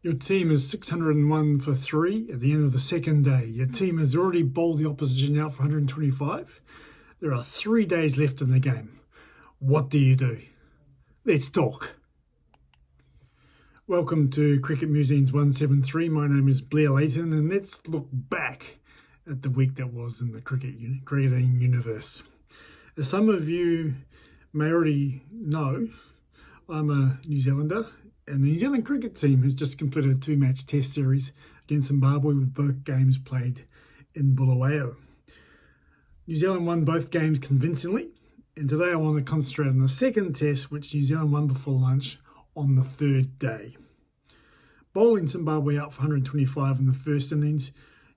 Your team is 601 for 3 at the end of the second day. Your team has already bowled the opposition out for 125. There are 3 days left in the game. What do you do? Let's talk. Welcome to Cricket Musings 173. My name is Blair Layton, and let's look back at the week that was in the cricketing universe. As some of you may already know, I'm a New Zealander, and the New Zealand cricket team has just completed a 2-match test series against Zimbabwe, with both games played in Bulawayo. New Zealand won both games convincingly, and today I want to concentrate on the second test, which New Zealand won before lunch on the third day. Bowling Zimbabwe out for 125 in the first innings,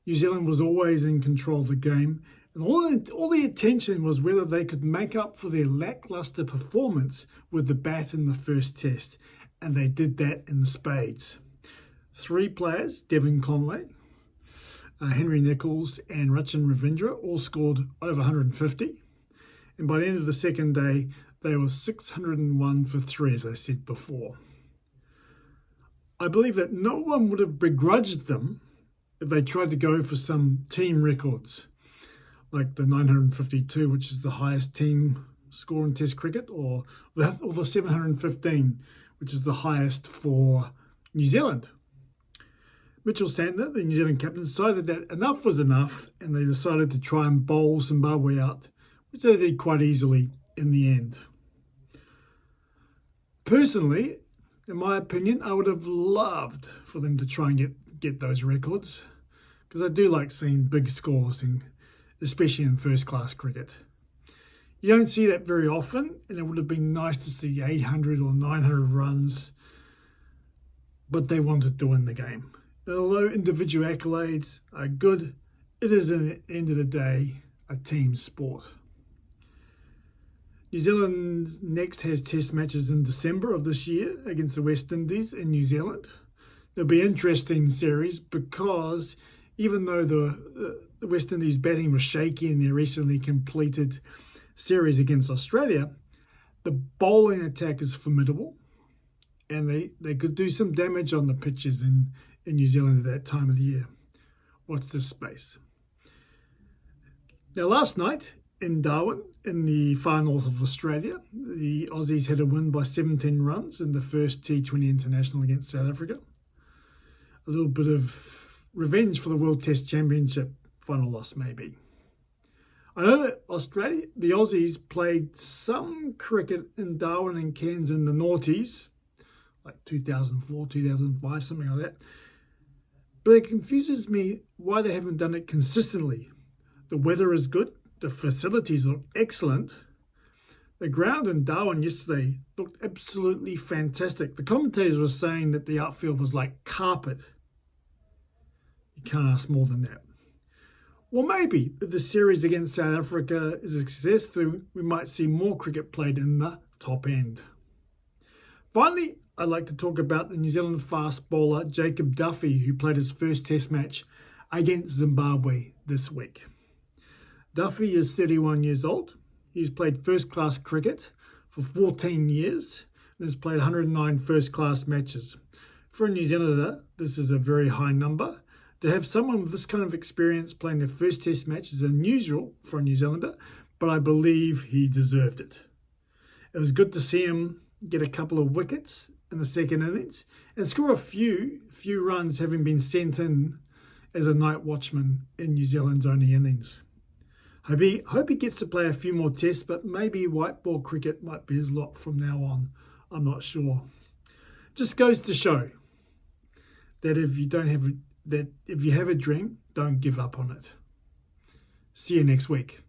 New Zealand was always in control of the game, and all the attention was whether they could make up for their lacklustre performance with the bat in the first test, and they did that in spades. 3 players, Devon Conway, Henry Nicholls and Rachin Ravindra, all scored over 150. And by the end of the second day, they were 601 for 3, as I said before. I believe that no one would have begrudged them if they tried to go for some team records, like the 952, which is the highest team score in Test cricket, or the 715, which is the highest for New Zealand. Mitchell Santner, the New Zealand captain, decided that enough was enough, and they decided to try and bowl Zimbabwe out, which they did quite easily in the end. Personally, in my opinion, I would have loved for them to try and get those records, because I do like seeing big scores, especially in first-class cricket. You don't see that very often, and it would have been nice to see 800 or 900 runs, but they wanted to win the game. And although individual accolades are good, it is, at the end of the day, a team sport. New Zealand next has test matches in December of this year against the West Indies in New Zealand. It'll be an interesting series because even though the West Indies batting was shaky in their recently completed series against Australia, the bowling attack is formidable, and they could do some damage on the pitches in New Zealand at that time of the year. Watch this space. Now, last night in Darwin, in the far north of Australia, the Aussies had a win by 17 runs in the first T20 international against South Africa. A little bit of revenge for the World Test Championship final loss, maybe. I know that the Aussies played some cricket in Darwin and Cairns in the noughties, like 2004, 2005, something like that. But it confuses me why they haven't done it consistently. The weather is good. The facilities look excellent. The ground in Darwin yesterday looked absolutely fantastic. The commentators were saying that the outfield was like carpet. You can't ask more than that. Well, maybe if the series against South Africa is a success, we might see more cricket played in the top end. Finally, I'd like to talk about the New Zealand fast bowler Jacob Duffy, who played his first test match against Zimbabwe this week. Duffy is 31 years old. He's played first-class cricket for 14 years and has played 109 first-class matches. For a New Zealander, this is a very high number. To have someone with this kind of experience playing their first test match is unusual for a New Zealander, but I believe he deserved it. It was good to see him get a couple of wickets in the second innings and score a few runs, having been sent in as a night watchman in New Zealand's only innings. Hope he gets to play a few more tests, but maybe white ball cricket might be his lot from now on. I'm not sure. Just goes to show that if you have a dream, don't give up on it. See you next week.